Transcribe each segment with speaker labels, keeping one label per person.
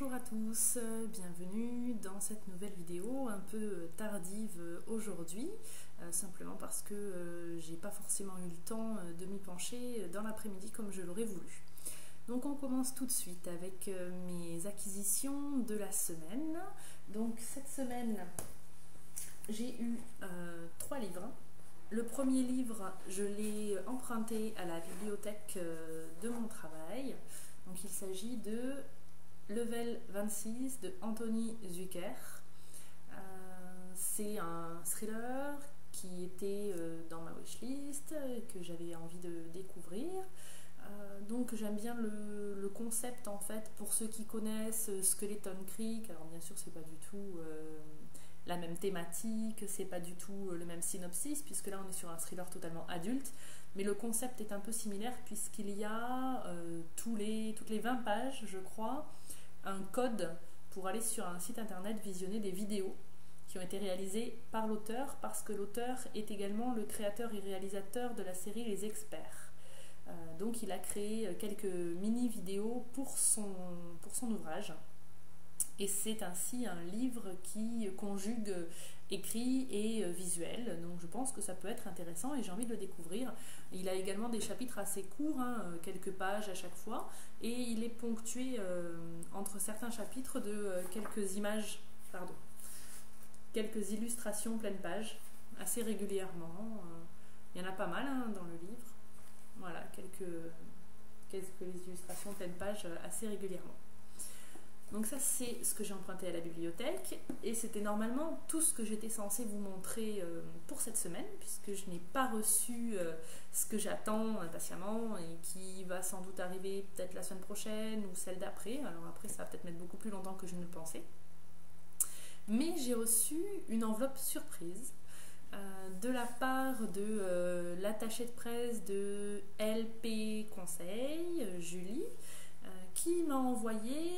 Speaker 1: Bonjour à tous, bienvenue dans cette nouvelle vidéo un peu tardive aujourd'hui, simplement parce que j'ai pas forcément eu le temps de m'y pencher dans l'après-midi comme je l'aurais voulu. Donc on commence tout de suite avec mes acquisitions de la semaine. Donc cette semaine, j'ai eu 3 livres. Le premier livre, je l'ai emprunté à la bibliothèque de mon travail. Donc il s'agit de Level 26 de Anthony Zuiker. C'est un thriller qui était dans ma wishlist, que j'avais envie de découvrir. Donc j'aime bien le concept en fait, pour ceux qui connaissent Skeleton Creek. Alors bien sûr c'est pas du tout la même thématique, c'est pas du tout le même synopsis, puisque là on est sur un thriller totalement adulte, mais le concept est un peu similaire puisqu'il y a toutes les 20 pages je crois, un code pour aller sur un site internet visionner des vidéos qui ont été réalisées par l'auteur, parce que l'auteur est également le créateur et réalisateur de la série Les Experts. Donc il a créé quelques mini-vidéos pour son ouvrage. Et c'est ainsi un livre qui conjugue écrit et visuel. Donc je pense que ça peut être intéressant et j'ai envie de le découvrir. Il a également des chapitres assez courts, quelques pages à chaque fois. Et il est ponctué entre certains chapitres de quelques illustrations pleine page, assez régulièrement. Il y en a pas mal dans le livre. Voilà, quelques illustrations pleine page assez régulièrement. Donc ça c'est ce que j'ai emprunté à la bibliothèque, et c'était normalement tout ce que j'étais censée vous montrer pour cette semaine, puisque je n'ai pas reçu ce que j'attends impatiemment et qui va sans doute arriver peut-être la semaine prochaine ou celle d'après. Alors après ça va peut-être mettre beaucoup plus longtemps que je ne le pensais. Mais j'ai reçu une enveloppe surprise de la part de l'attachée de presse de LP Conseil, Julie, qui m'a envoyé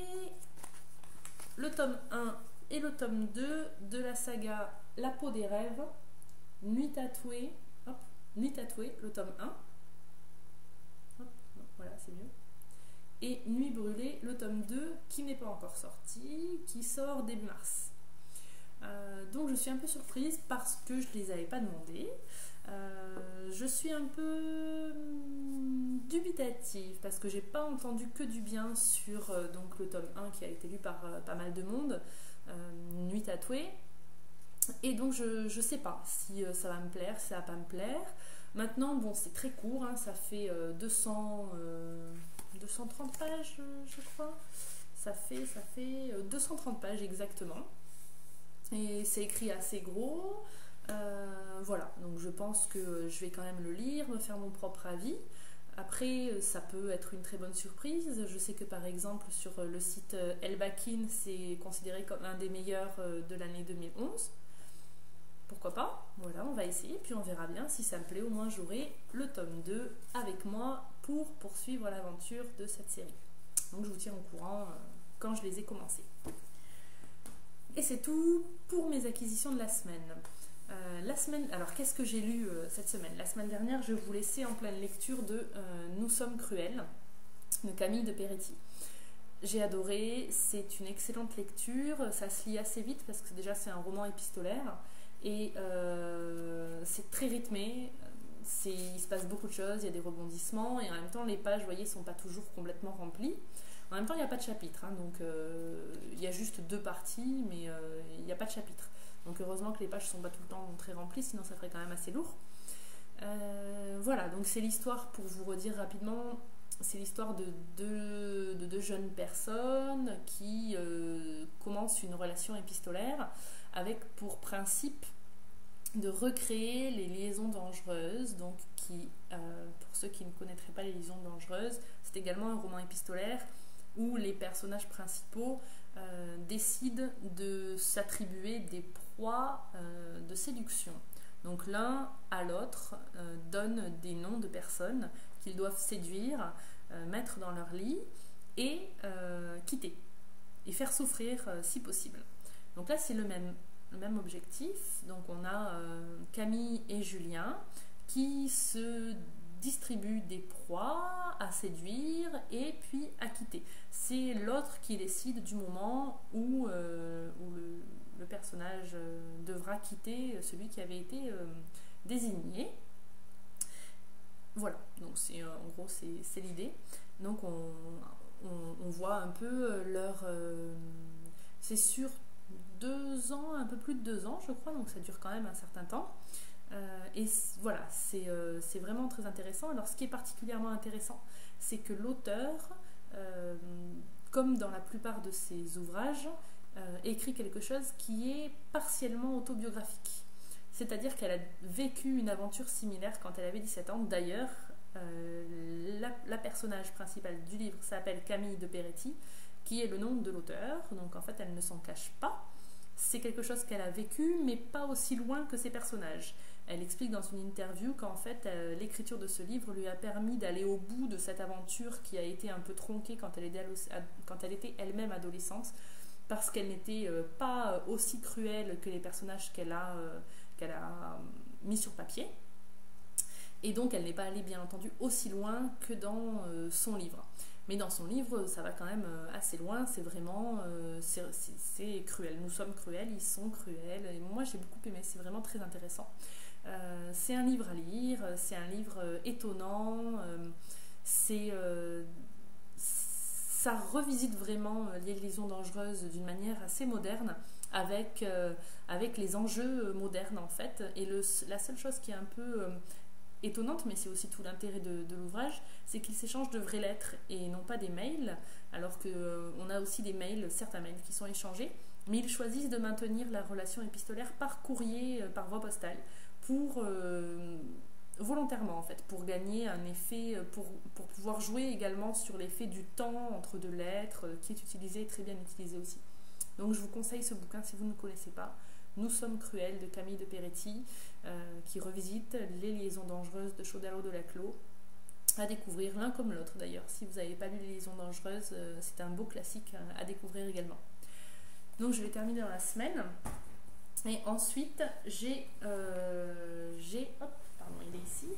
Speaker 1: le tome 1 et le tome 2 de la saga La peau des rêves, Nuit tatouée, le tome 1, voilà c'est mieux, et Nuit brûlée, le tome 2, qui n'est pas encore sorti, qui sort début mars. Donc je suis un peu surprise parce que je ne les avais pas demandés. Je suis un peu dubitative parce que j'ai pas entendu que du bien sur donc le tome 1 qui a été lu par pas mal de monde, Nuit tatouée, et donc je sais pas si ça va me plaire, si ça va pas me plaire. Maintenant bon, c'est très court, ça fait 230 pages je crois, ça fait 230 pages exactement, et c'est écrit assez gros. Voilà, donc je pense que je vais quand même le lire, me faire mon propre avis. Après, ça peut être une très bonne surprise. Je sais que par exemple sur le site Elbakin, c'est considéré comme un des meilleurs de l'année 2011. Pourquoi pas? Voilà, on va essayer, puis on verra bien. Si ça me plaît, au moins j'aurai le tome 2 avec moi pour poursuivre l'aventure de cette série. Donc je vous tiens au courant quand je les ai commencés. Et c'est tout pour mes acquisitions de la semaine. Alors qu'est-ce que j'ai lu cette semaine? La semaine dernière, je vous laissais en pleine lecture de Nous sommes cruels de Camille de Peretti. J'ai adoré, c'est une excellente lecture, ça se lit assez vite parce que déjà c'est un roman épistolaire et c'est très rythmé, il se passe beaucoup de choses, il y a des rebondissements et en même temps les pages, vous voyez, sont pas toujours complètement remplies. En même temps, il n'y a pas de chapitre, donc il y a juste 2 parties, mais il n'y a pas de chapitre. Donc heureusement que les pages ne sont pas tout le temps très remplies, sinon ça ferait quand même assez lourd. Voilà, donc c'est l'histoire, pour vous redire rapidement, c'est l'histoire de deux jeunes personnes qui commencent une relation épistolaire avec pour principe de recréer les liaisons dangereuses. Donc pour ceux qui ne connaîtraient pas les liaisons dangereuses, c'est également un roman épistolaire où les personnages principaux décident de s'attribuer des proies de séduction. Donc l'un à l'autre donne des noms de personnes qu'ils doivent séduire, mettre dans leur lit et quitter, et faire souffrir si possible. Donc là c'est le même objectif. Donc on a Camille et Julien qui se distribue des proies à séduire et puis à quitter. C'est l'autre qui décide du moment où le personnage devra quitter celui qui avait été désigné. Voilà, donc en gros c'est l'idée. Donc on voit un peu leur... c'est sur 2 ans, un peu plus de 2 ans je crois, donc ça dure quand même un certain temps. Et voilà, c'est vraiment très intéressant. Alors ce qui est particulièrement intéressant, c'est que l'auteur, comme dans la plupart de ses ouvrages, écrit quelque chose qui est partiellement autobiographique. C'est-à-dire qu'elle a vécu une aventure similaire quand elle avait 17 ans. D'ailleurs, la personnage principale du livre s'appelle Camille de Peretti, qui est le nom de l'auteur. Donc en fait, elle ne s'en cache pas. C'est quelque chose qu'elle a vécu, mais pas aussi loin que ses personnages. Elle explique dans une interview qu'en fait, l'écriture de ce livre lui a permis d'aller au bout de cette aventure qui a été un peu tronquée quand elle était elle-même adolescente, parce qu'elle n'était pas aussi cruelle que les personnages qu'elle a mis sur papier. Et donc, elle n'est pas allée, bien entendu, aussi loin que dans son livre. Mais dans son livre, ça va quand même assez loin. C'est vraiment... c'est cruel. Nous sommes cruels, ils sont cruels. Et moi, j'ai beaucoup aimé. C'est vraiment très intéressant. C'est un livre à lire. C'est un livre étonnant. Ça revisite vraiment les liaisons dangereuses d'une manière assez moderne, avec les enjeux modernes, en fait. Et la seule chose qui est un peu... étonnante, mais c'est aussi tout l'intérêt de l'ouvrage, c'est qu'ils s'échangent de vraies lettres et non pas des mails, alors qu'on a aussi des mails, certains mails qui sont échangés, mais ils choisissent de maintenir la relation épistolaire par courrier, par voie postale, volontairement en fait, pour gagner un effet, pour pouvoir jouer également sur l'effet du temps entre deux lettres, qui est utilisé, très bien utilisé aussi. Donc je vous conseille ce bouquin si vous ne connaissez pas. Nous sommes cruels de Camille de Peretti, qui revisite les liaisons dangereuses de Chaudalot de Laclos, à découvrir l'un comme l'autre d'ailleurs. Si vous n'avez pas lu les liaisons dangereuses, c'est un beau classique à découvrir également. Donc je vais terminer dans la semaine. Et ensuite, pardon, il est ici.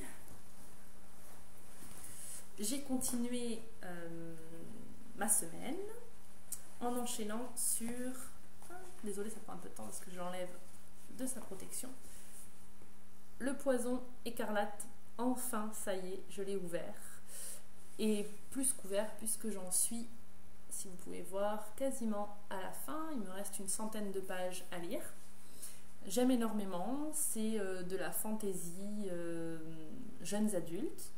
Speaker 1: J'ai continué ma semaine en enchaînant sur... Désolée, ça prend un peu de temps parce que je l'enlève de sa protection. Le poison écarlate, enfin, ça y est, je l'ai ouvert. Et plus qu'ouvert, puisque j'en suis, si vous pouvez voir, quasiment à la fin. Il me reste une centaine de pages à lire. J'aime énormément. C'est de la fantaisie jeunes adultes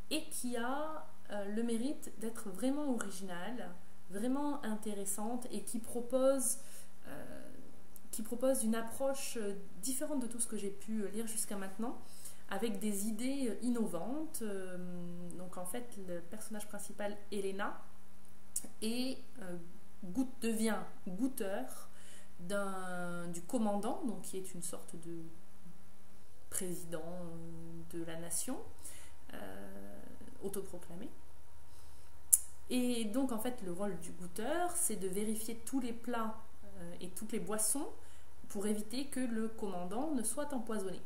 Speaker 1: et qui a le mérite d'être vraiment originale, vraiment intéressante et qui propose une approche différente de tout ce que j'ai pu lire jusqu'à maintenant, avec des idées innovantes. Donc en fait, le personnage principal, Elena, devient goûteur du commandant, donc qui est une sorte de président de la nation, autoproclamé. Et donc en fait le rôle du goûteur, c'est de vérifier tous les plats et toutes les boissons pour éviter que le commandant ne soit empoisonné.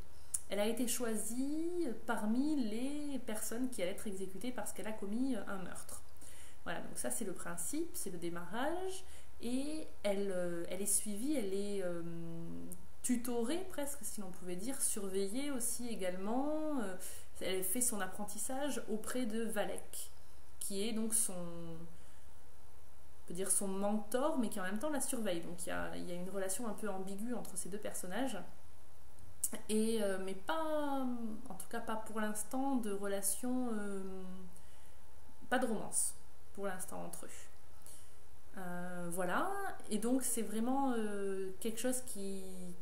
Speaker 1: Elle a été choisie parmi les personnes qui allaient être exécutées parce qu'elle a commis un meurtre. Voilà, donc ça c'est le principe, c'est le démarrage, et elle est suivie, elle est tutorée presque, si l'on pouvait dire, surveillée aussi également. Elle fait son apprentissage auprès de Valek, qui est donc son mentor, mais qui en même temps la surveille. Donc il y a une relation un peu ambiguë entre ces deux personnages, mais pas, en tout cas pas pour l'instant, de relation, pas de romance pour l'instant entre eux. Voilà, et donc c'est vraiment quelque chose qui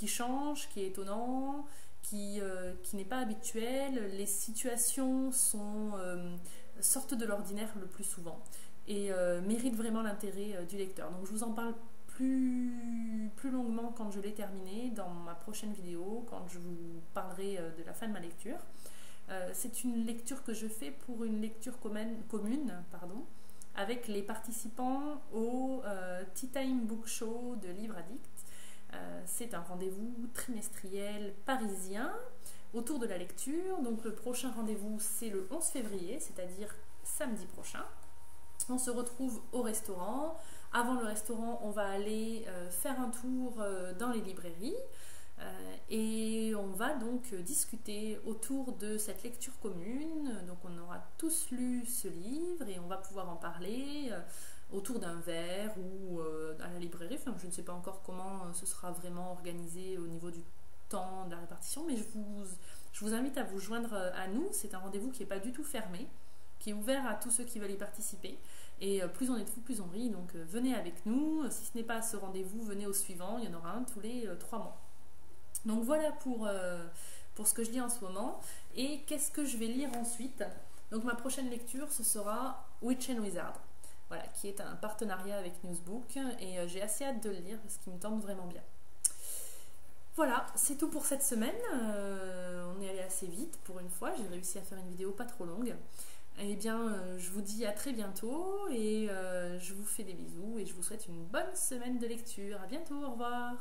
Speaker 1: change, qui est étonnant, qui n'est pas habituel. Les situations sortent de l'ordinaire le plus souvent et méritent vraiment l'intérêt du lecteur. Donc je vous en parle plus longuement quand je l'ai terminé dans ma prochaine vidéo, quand je vous parlerai de la fin de ma lecture. C'est une lecture que je fais pour une lecture commune, avec les participants au Tea Time Book Show de Livre Addict. C'est un rendez-vous trimestriel parisien autour de la lecture. Donc le prochain rendez-vous, c'est le 11 février, c'est-à-dire samedi prochain. On se retrouve au restaurant. Avant le restaurant, on va aller faire un tour dans les librairies et on va donc discuter autour de cette lecture commune. Donc on aura tous lu ce livre et on va pouvoir en parler autour d'un verre ou à la librairie. Enfin, je ne sais pas encore comment ce sera vraiment organisé au niveau du temps de la répartition, mais je vous invite à vous joindre à nous. C'est un rendez-vous qui n'est pas du tout fermé, qui est ouvert à tous ceux qui veulent y participer. Et plus on est de fous, plus on rit. Donc venez avec nous. Si ce n'est pas à ce rendez-vous, venez au suivant. Il y en aura un tous les 3 mois. Donc voilà pour ce que je lis en ce moment. Et qu'est-ce que je vais lire ensuite? Donc ma prochaine lecture, ce sera Witch and Wizard. Voilà, qui est un partenariat avec Newsbook. Et j'ai assez hâte de le lire parce qu'il me tente vraiment bien. Voilà, c'est tout pour cette semaine. On est allé assez vite pour une fois. J'ai réussi à faire une vidéo pas trop longue. Eh bien, je vous dis à très bientôt et je vous fais des bisous et je vous souhaite une bonne semaine de lecture. À bientôt, au revoir.